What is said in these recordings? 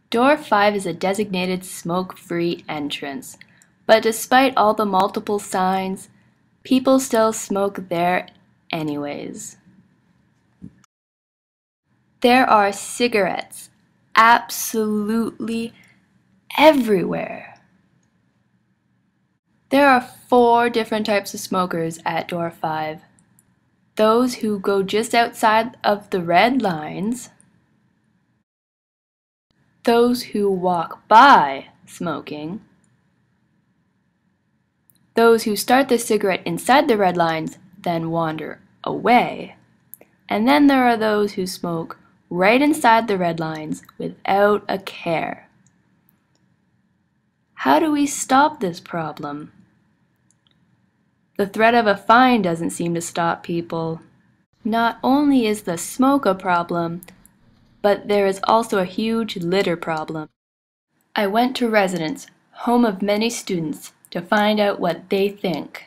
Door 5 is a designated smoke-free entrance, but despite all the multiple signs, people still smoke there anyways. There are cigarettes absolutely everywhere. There are 4 different types of smokers at Door 5. Those who go just outside of the red lines, those who walk by smoking, those who start the cigarette inside the red lines, then wander away, and then there are those who smoke right inside the red lines without a care. How do we stop this problem? The threat of a fine doesn't seem to stop people. Not only is the smoke a problem, but there is also a huge litter problem. I went to Residence, home of many students, to find out what they think.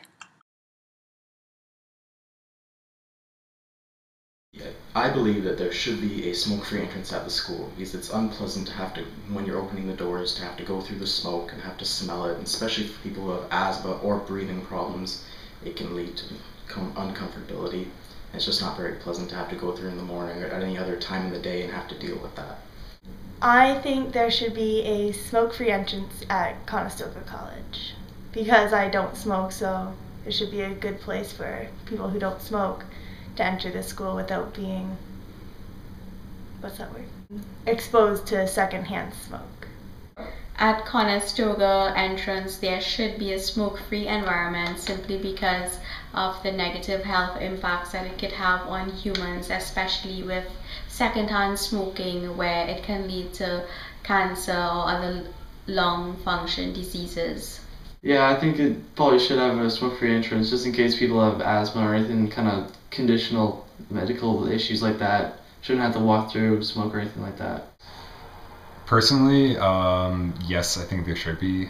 I believe that there should be a smoke-free entrance at the school because it's unpleasant to have to, when you're opening the doors, to have to go through the smoke and have to smell it, and especially for people who have asthma or breathing problems, it can lead to uncomfortability. It's just not very pleasant to have to go through in the morning or at any other time in the day and have to deal with that. I think there should be a smoke-free entrance at Conestoga College because I don't smoke, so there should be a good place for people who don't smoke to enter the school without being, what's that word? Exposed to secondhand smoke. At Conestoga entrance, there should be a smoke-free environment simply because of the negative health impacts that it could have on humans, especially with secondhand smoking, where it can lead to cancer or other lung function diseases. Yeah, I think it probably should have a smoke-free entrance just in case people have asthma or anything kind of conditional medical issues like that. Shouldn't have to walk through smoke or anything like that. Personally, yes, I think there should be.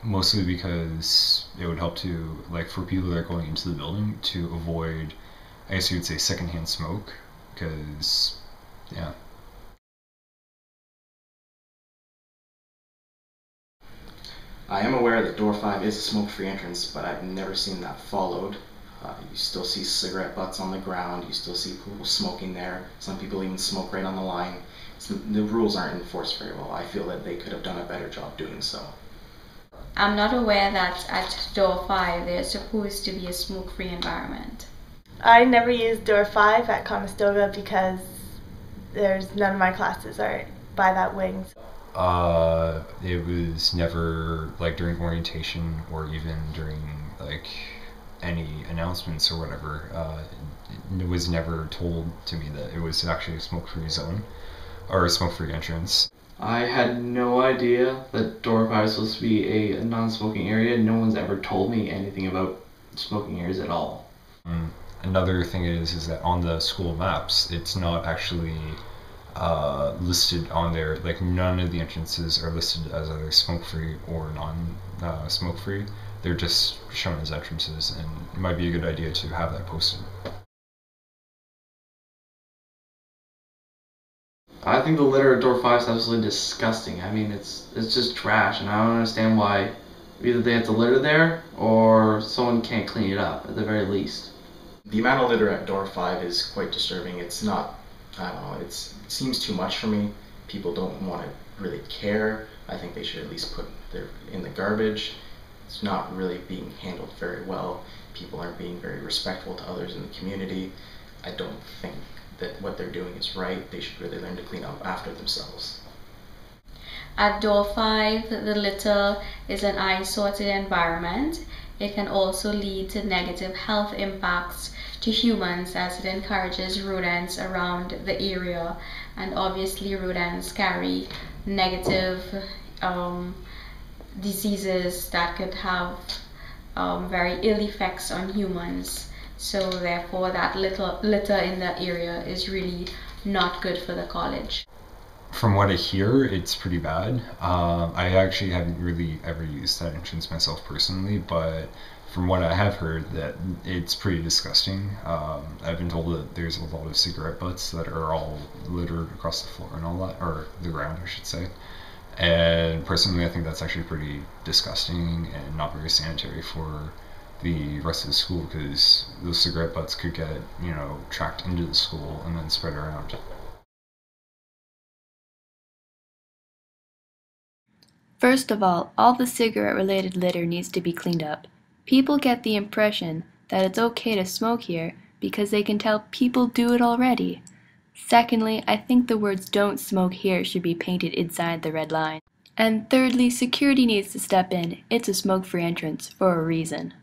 Mostly because it would help to, like, for people that are going into the building to avoid, I guess you would say, secondhand smoke, because, yeah. I am aware that Door 5 is a smoke-free entrance, but I've never seen that followed. You still see cigarette butts on the ground, you still see people smoking there, some people even smoke right on the line. So the rules aren't enforced very well. I feel that they could have done a better job doing so. I'm not aware that at Door 5 there's supposed to be a smoke-free environment. I never used Door 5 at Conestoga because none of my classes are by that wing. It was never, like, during orientation or even during, like, any announcements or whatever. It was never told to me that it was actually a smoke-free zone or a smoke-free entrance. I had no idea that Door 5 is supposed to be a non-smoking area. No one's ever told me anything about smoking areas at all. Another thing is that on the school maps, it's not actually listed on there. Like, none of the entrances are listed as either smoke-free or non-smoke-free. They're just shown as entrances, and it might be a good idea to have that posted. I think the litter at Door 5 is absolutely disgusting. I mean, it's just trash, and I don't understand why either they have to litter there or someone can't clean it up at the very least. The amount of litter at Door 5 is quite disturbing. It's not, I don't know, it seems too much for me. People don't want to really care. I think they should at least put their in the garbage. It's not really being handled very well. People aren't being very respectful to others in the community. I don't think that what they're doing is right. They should really learn to clean up after themselves. At Door 5, the litter is an eye-sorted environment. It can also lead to negative health impacts to humans as it encourages rodents around the area, and obviously rodents carry negative diseases that could have very ill effects on humans. So therefore that litter in the area is really not good for the college. From what I hear, it's pretty bad. I actually haven't really ever used that entrance myself personally, but from what I have heard, that it's pretty disgusting. I've been told that there's a lot of cigarette butts that are all littered across the floor and all that, or the ground, I should say. And personally, I think that's actually pretty disgusting and not very sanitary for the rest of the school, because those cigarette butts could get, tracked into the school and then spread around. First of all the cigarette-related litter needs to be cleaned up. People get the impression that it's okay to smoke here because they can tell people do it already. Secondly, I think the words "Don't smoke here" should be painted inside the red line. And thirdly, security needs to step in. It's a smoke-free entrance for a reason.